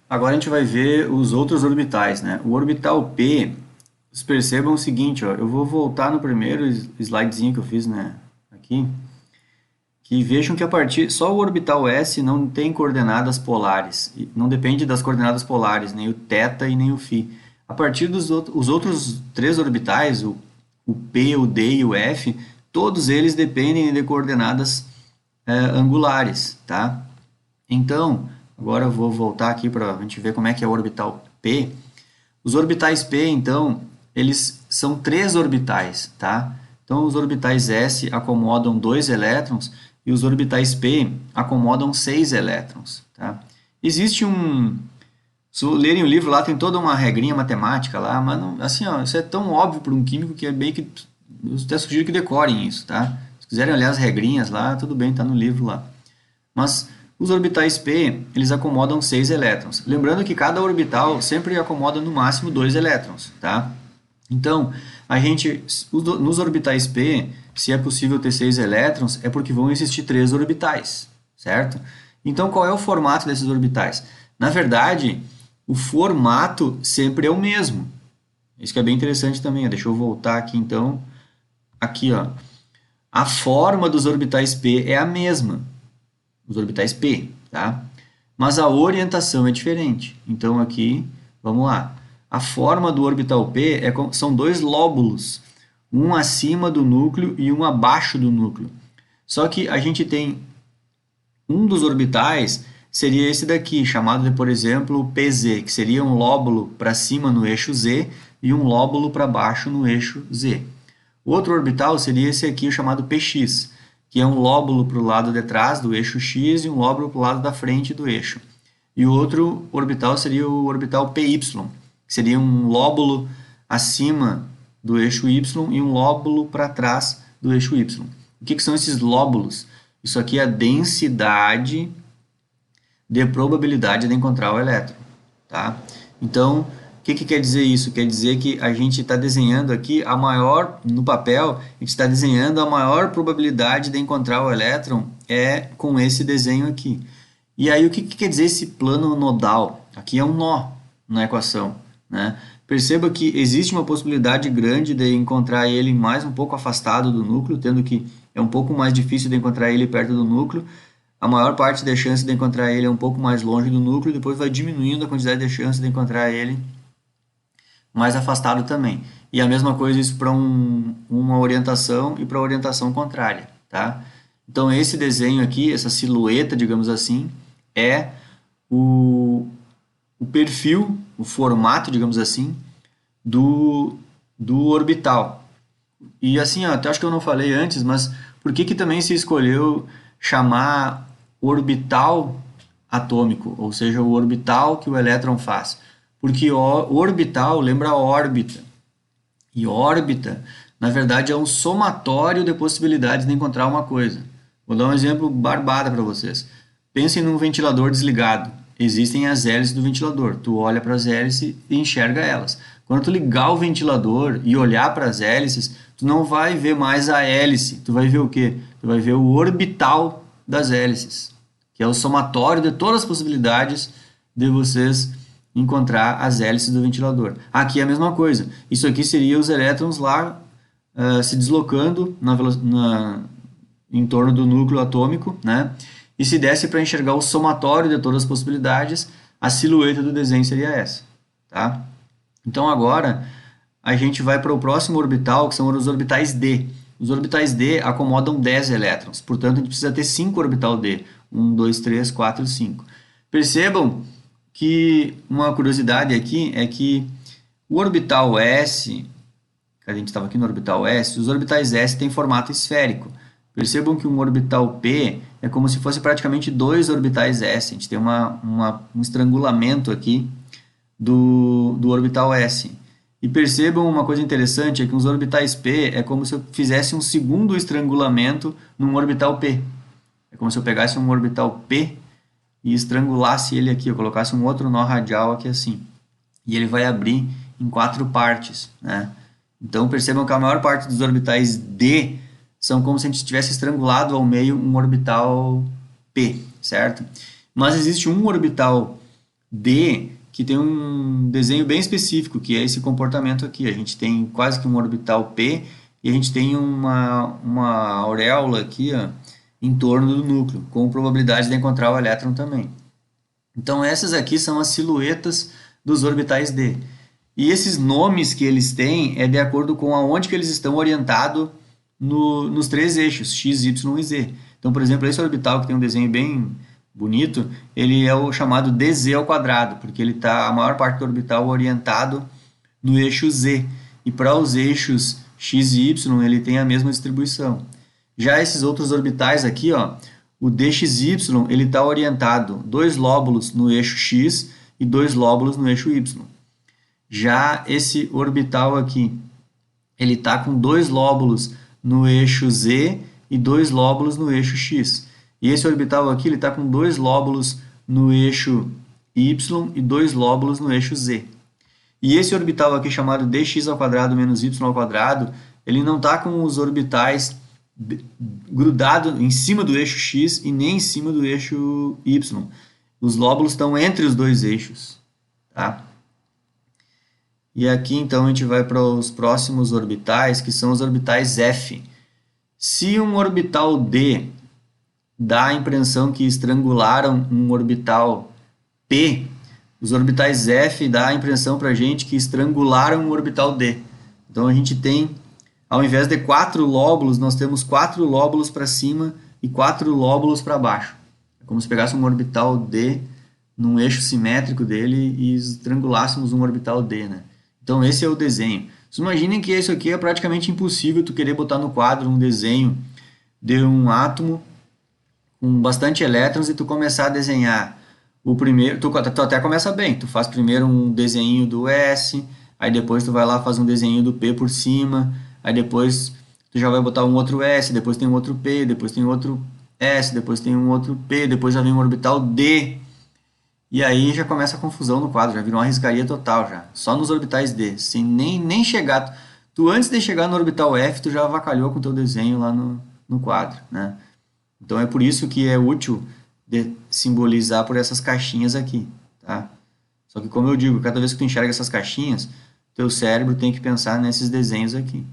Agora a gente vai ver os outros orbitais, né? O orbital P, vocês percebam o seguinte, ó, eu vou voltar no primeiro slidezinho que eu fiz, né, aqui, que vejam que a partir só o orbital S não tem coordenadas polares, não depende das coordenadas polares, nem o θ e nem o φ. A partir dos os outros três orbitais, o P, o D e o F, todos eles dependem de coordenadas angulares, tá? Então, agora eu vou voltar aqui para a gente ver como é que é o orbital P. Os orbitais P, então, eles são três orbitais, tá? Então, os orbitais S acomodam 2 elétrons e os orbitais P acomodam 6 elétrons, tá? Existe um... Se lerem o livro lá, tem toda uma regrinha matemática lá, mas não, assim, ó, isso é tão óbvio para um químico que é bem que... Eu até sugiro que decorem isso, tá? Se quiserem olhar as regrinhas lá, tudo bem, tá no livro lá. Mas os orbitais P, eles acomodam 6 elétrons. Lembrando que cada orbital sempre acomoda no máximo 2 elétrons, tá? Então, a gente, nos orbitais P, se é possível ter 6 elétrons, é porque vão existir 3 orbitais, certo? Então, qual é o formato desses orbitais? Na verdade, o formato sempre é o mesmo. Isso que é bem interessante também. Deixa eu voltar aqui, então. Aqui, ó. A forma dos orbitais P é a mesma. Os orbitais P, tá? Mas a orientação é diferente. Então, aqui, vamos lá. A forma do orbital P são dois lóbulos, um acima do núcleo e um abaixo do núcleo. Só que a gente tem um dos orbitais, seria esse daqui, chamado de, por exemplo, PZ, que seria um lóbulo para cima no eixo Z e um lóbulo para baixo no eixo Z. O outro orbital seria esse aqui, chamado PX, que é um lóbulo para o lado de trás do eixo X e um lóbulo para o lado da frente do eixo. E o outro orbital seria o orbital PY, que seria um lóbulo acima do eixo Y e um lóbulo para trás do eixo Y. O que são esses lóbulos? Isso aqui é a densidade de probabilidade de encontrar o elétron, tá? Então, o que quer dizer isso? Quer dizer que a gente está desenhando aqui a maior, no papel, a gente está desenhando a maior probabilidade de encontrar o elétron é com esse desenho aqui. E aí, o que quer dizer esse plano nodal? Aqui é um nó na equação, né? Perceba que existe uma possibilidade grande de encontrar ele mais um pouco afastado do núcleo, tendo que é um pouco mais difícil de encontrar ele perto do núcleo. A maior parte da chance de encontrar ele é um pouco mais longe do núcleo, depois vai diminuindo a quantidade de chance de encontrar ele mais afastado também. E a mesma coisa isso para uma orientação e para a orientação contrária, tá? Então esse desenho aqui, essa silhueta, digamos assim, é o perfil, o formato, digamos assim, do orbital. E assim, ó, até acho que eu não falei antes, mas por que também se escolheu chamar orbital atômico, ou seja, o orbital que o elétron faz? Porque o orbital lembra órbita. E órbita, na verdade, é um somatório de possibilidades de encontrar uma coisa. Vou dar um exemplo barbada para vocês. Pensem num ventilador desligado. Existem as hélices do ventilador. Tu olha para as hélices e enxerga elas. Quando tu ligar o ventilador e olhar para as hélices, tu não vai ver mais a hélice. Tu vai ver o quê? Tu vai ver o orbital das hélices, que é o somatório de todas as possibilidades de vocês encontrar as hélices do ventilador. Aqui é a mesma coisa. Isso aqui seria os elétrons lá se deslocando em torno do núcleo atômico, né? E se desse para enxergar o somatório de todas as possibilidades, a silhueta do desenho seria essa, tá? Então agora a gente vai para o próximo orbital, que são os orbitais D. Os orbitais D acomodam 10 elétrons, portanto a gente precisa ter 5 orbital D. 1, 2, 3, 4, 5. Percebam que uma curiosidade aqui é que o orbital S, que a gente estava aqui no orbital S, os orbitais S têm formato esférico. Percebam que um orbital P é como se fosse praticamente 2 orbitais S. A gente tem um estrangulamento aqui do orbital S. E percebam uma coisa interessante, é que os orbitais P é como se eu fizesse um segundo estrangulamento num orbital P. É como se eu pegasse um orbital P e estrangulasse ele aqui, eu colocasse um outro nó radial aqui assim. E ele vai abrir em 4 partes, né? Então percebam que a maior parte dos orbitais D são como se a gente tivesse estrangulado ao meio um orbital P, certo? Mas existe um orbital D, que tem um desenho bem específico, que é esse comportamento aqui. A gente tem quase que um orbital P e a gente tem uma auréola aqui, ó, em torno do núcleo, com probabilidade de encontrar o elétron também. Então essas aqui são as silhuetas dos orbitais D. E esses nomes que eles têm é de acordo com aonde que eles estão orientados nos três eixos, x, y e z. Então, por exemplo, esse orbital que tem um desenho bem bonito, ele é o chamado dz ao quadrado, porque ele está a maior parte do orbital orientado no eixo z. E para os eixos x e y, ele tem a mesma distribuição. Já esses outros orbitais aqui, ó, o dxy, ele está orientado 2 lóbulos no eixo x e 2 lóbulos no eixo y. Já esse orbital aqui, ele está com 2 lóbulos no eixo z e 2 lóbulos no eixo x. E esse orbital aqui, ele está com 2 lóbulos no eixo y e 2 lóbulos no eixo z. E esse orbital aqui, chamado dx ao quadrado menos y ao quadrado, ele não está com os orbitais grudado em cima do eixo x e nem em cima do eixo y. Os lóbulos estão entre os dois eixos, tá? E aqui então a gente vai para os próximos orbitais, que são os orbitais F. Se um orbital D dá a impressão que estrangularam um orbital P, os orbitais F dá a impressão para a gente que estrangularam um orbital D. Então a gente tem, ao invés de 4 lóbulos, nós temos 4 lóbulos para cima e 4 lóbulos para baixo. É como se pegássemos um orbital D num eixo simétrico dele e estrangulássemos um orbital D, né? Então esse é o desenho. Vocês imaginem que isso aqui é praticamente impossível tu querer botar no quadro um desenho de um átomo com bastante elétrons e tu começar a desenhar o primeiro, tu até começa bem, tu faz primeiro um desenho do S, aí depois tu vai lá faz um desenho do P por cima, aí depois tu já vai botar um outro S, depois tem um outro P, depois tem outro S, depois tem um outro P, depois já vem um orbital D, e aí já começa a confusão no quadro, já virou uma riscaria total já, só nos orbitais D, sem nem chegar, tu antes de chegar no orbital F, tu já avacalhou com o teu desenho lá no quadro, né? Então é por isso que é útil de simbolizar por essas caixinhas aqui, tá? Só que como eu digo, cada vez que tu enxerga essas caixinhas, teu cérebro tem que pensar nesses desenhos aqui.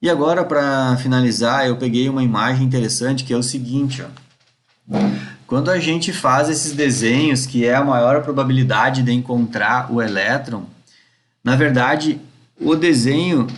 E agora, para finalizar, eu peguei uma imagem interessante que é o seguinte, ó. Quando a gente faz esses desenhos, que é a maior probabilidade de encontrar o elétron, na verdade, o desenho,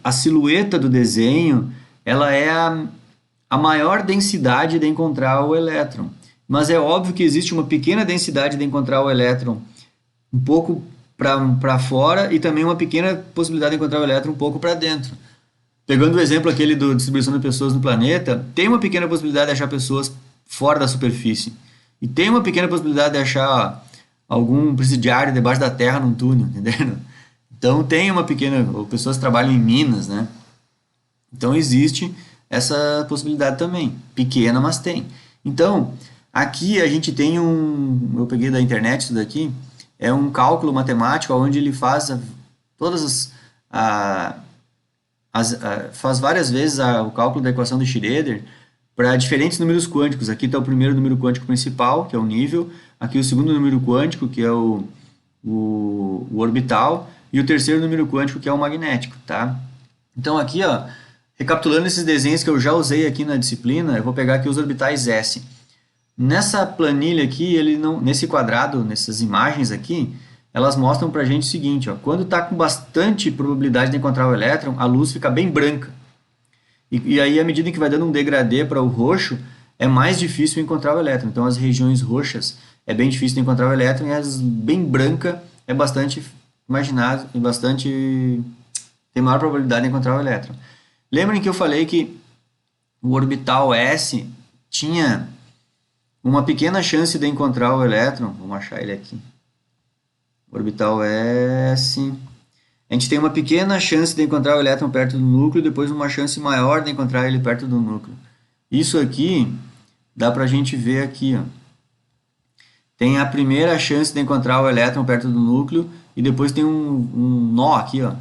a silhueta do desenho, ela é a maior densidade de encontrar o elétron. Mas é óbvio que existe uma pequena densidade de encontrar o elétron um pouco para fora e também uma pequena possibilidade de encontrar o elétron um pouco para dentro. Pegando o exemplo aquele da distribuição de pessoas no planeta, tem uma pequena possibilidade de achar pessoas fora da superfície. E tem uma pequena possibilidade de achar algum presidiário debaixo da terra num túnel, entendeu? Então tem uma pequena, ou pessoas que trabalham em minas, né? Então existe essa possibilidade também, pequena, mas tem. Então, aqui a gente tem eu peguei da internet isso daqui, é um cálculo matemático onde ele faz todas faz várias vezes o cálculo da equação de Schrödinger para diferentes números quânticos. Aqui está o primeiro número quântico principal, que é o nível, aqui o segundo número quântico, que é o orbital, e o terceiro número quântico, que é o magnético, tá? Então aqui, ó, recapitulando esses desenhos que eu já usei aqui na disciplina, eu vou pegar aqui os orbitais S. Nessa planilha aqui, nesse quadrado, nessas imagens aqui, elas mostram pra gente o seguinte, ó, quando está com bastante probabilidade de encontrar o elétron, a luz fica bem branca. E aí, à medida que vai dando um degradê para o roxo, é mais difícil encontrar o elétron. Então, as regiões roxas é bem difícil de encontrar o elétron e as bem branca é bastante imaginado e tem maior probabilidade de encontrar o elétron. Lembrem que eu falei que o orbital S tinha uma pequena chance de encontrar o elétron. Vamos achar ele aqui. Orbital S. A gente tem uma pequena chance de encontrar o elétron perto do núcleo, depois uma chance maior de encontrar ele perto do núcleo. Isso aqui dá para a gente ver aqui, ó. Tem a primeira chance de encontrar o elétron perto do núcleo e depois tem um nó aqui, ó.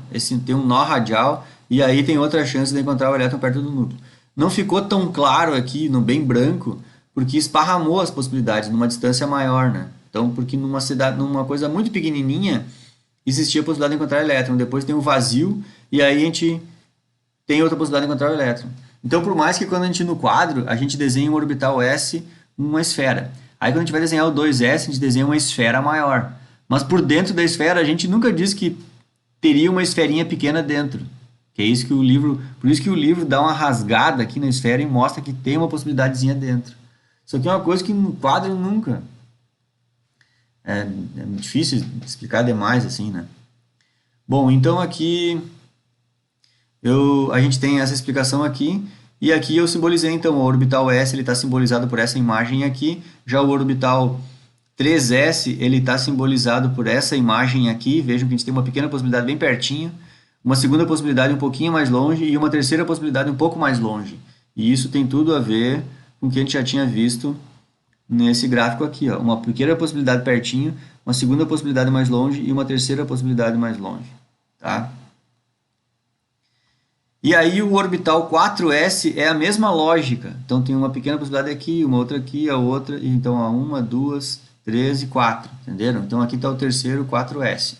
Tem um nó radial e aí tem outra chance de encontrar o elétron perto do núcleo. Não ficou tão claro aqui, no bem branco, porque esparramou as possibilidades numa distância maior, né? Então, porque numa cidade, numa coisa muito pequenininha, existia a possibilidade de encontrar elétron, depois tem o vazio, e aí a gente tem outra possibilidade de encontrar o elétron. Então, por mais que quando a gente no quadro, a gente desenha um orbital S numa esfera. Aí quando a gente vai desenhar o 2S, a gente desenha uma esfera maior. Mas por dentro da esfera, a gente nunca diz que teria uma esferinha pequena dentro. Que é isso que o livro, por isso que o livro dá uma rasgada aqui na esfera e mostra que tem uma possibilidadezinha dentro. Isso aqui é uma coisa que no quadro nunca. É difícil de explicar demais assim, né? Bom, então aqui a gente tem essa explicação aqui, e aqui eu simbolizei então o orbital S, ele está simbolizado por essa imagem aqui, já o orbital 3S, ele está simbolizado por essa imagem aqui, vejam que a gente tem uma pequena possibilidade bem pertinho, uma segunda possibilidade um pouquinho mais longe e uma terceira possibilidade um pouco mais longe. E isso tem tudo a ver com o que a gente já tinha visto nesse gráfico aqui, ó. Uma pequena possibilidade pertinho, uma segunda possibilidade mais longe e uma terceira possibilidade mais longe, tá? E aí o orbital 4S é a mesma lógica. Então tem uma pequena possibilidade aqui, uma outra aqui, a outra, e então a 1, 2, 3 e 4, entenderam? Então aqui está o terceiro 4S.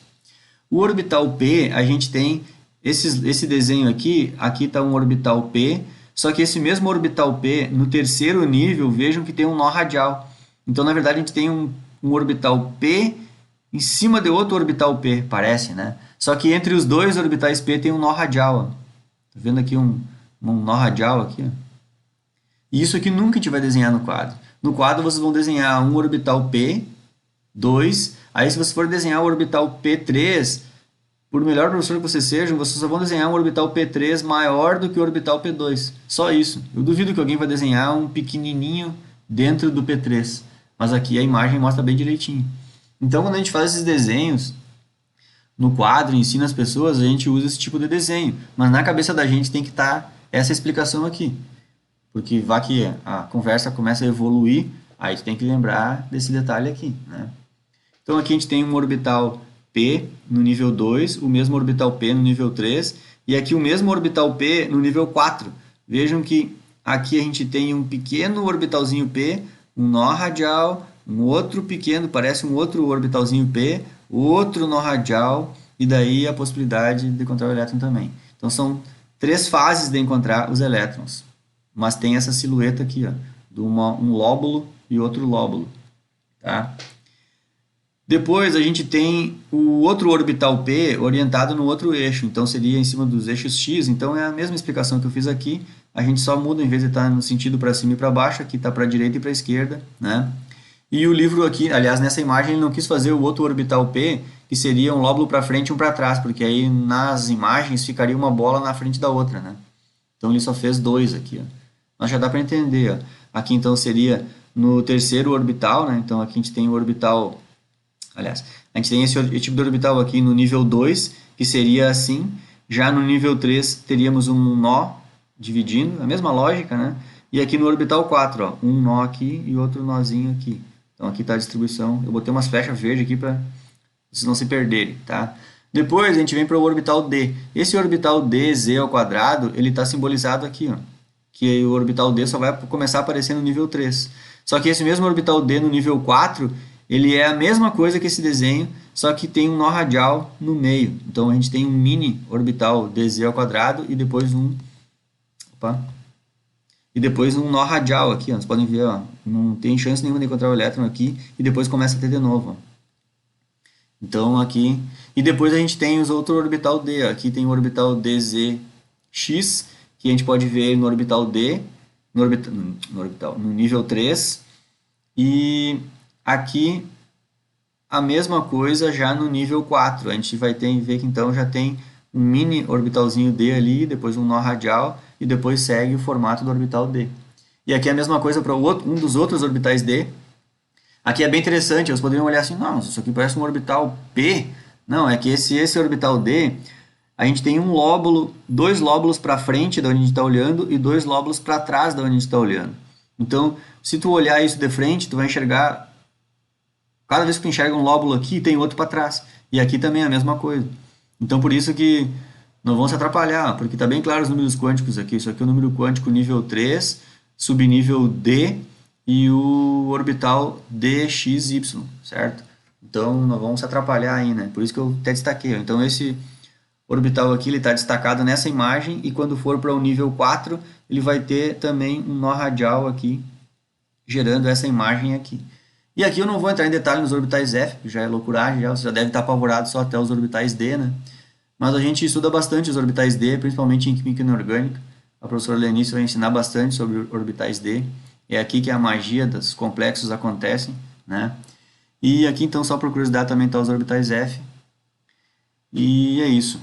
O orbital P, a gente tem esse desenho aqui está um orbital P, só que esse mesmo orbital P, no terceiro nível, vejam que tem um nó radial. Então, na verdade, a gente tem um orbital P em cima de outro orbital P, parece, né? Só que entre os dois orbitais P tem um nó radial, ó. Tá vendo aqui um nó radial aqui, ó. E isso aqui nunca a gente vai desenhar no quadro. No quadro vocês vão desenhar um orbital P, 2, aí se você for desenhar o orbital P3, por melhor professor que vocês sejam, vocês só vão desenhar um orbital P3 maior do que o orbital P2. Só isso. Eu duvido que alguém vai desenhar um pequenininho dentro do P3. Mas aqui a imagem mostra bem direitinho. Então, quando a gente faz esses desenhos no quadro, ensina as pessoas, a gente usa esse tipo de desenho. Mas na cabeça da gente tem que estar essa explicação aqui. Porque vai que a conversa começa a evoluir, aí a gente tem que lembrar desse detalhe aqui, né? Então aqui a gente tem um orbital P no nível 2, o mesmo orbital P no nível 3, e aqui o mesmo orbital P no nível 4. Vejam que aqui a gente tem um pequeno orbitalzinho P, um nó radial, um outro pequeno, parece um outro orbitalzinho P, outro nó radial, e daí a possibilidade de encontrar o elétron também. Então são 3 fases de encontrar os elétrons, mas tem essa silhueta aqui, ó, de um lóbulo e outro lóbulo, tá? Depois a gente tem o outro orbital P orientado no outro eixo, então seria em cima dos eixos X, então é a mesma explicação que eu fiz aqui, a gente só muda, em vez de estar no sentido para cima e para baixo, aqui está para a direita e para a esquerda, né? E o livro aqui, aliás, nessa imagem ele não quis fazer o outro orbital P, que seria um lóbulo para frente e um para trás, porque aí nas imagens ficaria uma bola na frente da outra, né? Então ele só fez 2 aqui, ó. Mas já dá para entender, ó. Aqui então seria no terceiro orbital, né? Então aqui a gente tem o orbital, aliás, a gente tem esse tipo de orbital aqui no nível 2, que seria assim. Já no nível 3 teríamos um nó dividindo, a mesma lógica, né? E aqui no orbital 4, ó, um nó aqui e outro nozinho aqui. Então aqui está a distribuição. Eu botei umas flechas verdes aqui para vocês não se perderem, tá? Depois a gente vem para o orbital D. Esse orbital DZ ao quadrado, ele está simbolizado aqui, ó. Que o orbital D só vai começar a aparecer no nível 3. Só que esse mesmo orbital D no nível 4, ele é a mesma coisa que esse desenho, só que tem um nó radial no meio. Então a gente tem um mini orbital DZ ao quadrado e depois um nó radial aqui, ó. Vocês podem ver, ó, não tem chance nenhuma de encontrar o elétron aqui e depois começa a ter de novo, ó. Então aqui, e depois a gente tem os outros orbital D, ó. Aqui tem o orbital DZX, que a gente pode ver no orbital D, no nível 3, e aqui a mesma coisa já no nível 4. A gente vai ver que então já tem um mini orbitalzinho D ali, depois um nó radial, e depois segue o formato do orbital D. E aqui é a mesma coisa para um dos outros orbitais D. Aqui é bem interessante, vocês poderiam olhar assim, não, isso aqui parece um orbital P. Não, é que esse orbital D, a gente tem um lóbulo, 2 lóbulos para frente da onde a gente está olhando e 2 lóbulos para trás da onde a gente está olhando. Então, se tu olhar isso de frente, tu vai enxergar, cada vez que tu enxerga um lóbulo aqui, tem outro para trás. E aqui também é a mesma coisa. Então, por isso que não vão se atrapalhar, porque está bem claro os números quânticos aqui. Isso aqui é o número quântico nível 3, subnível D, e o orbital DXY, certo? Então, nós vamos se atrapalhar aí, né? Por isso que eu até destaquei. Então, esse orbital aqui, ele está destacado nessa imagem, e quando for para o nível 4, ele vai ter também um nó radial aqui, gerando essa imagem aqui. E aqui eu não vou entrar em detalhe nos orbitais F, que já é loucuragem, já, você já deve estar apavorado só até os orbitais D, né? Mas a gente estuda bastante os orbitais D, principalmente em química inorgânica. A professora Lenice vai ensinar bastante sobre orbitais D. É aqui que a magia dos complexos acontecem, né? E aqui então, só por curiosidade, também está os orbitais F. E é isso.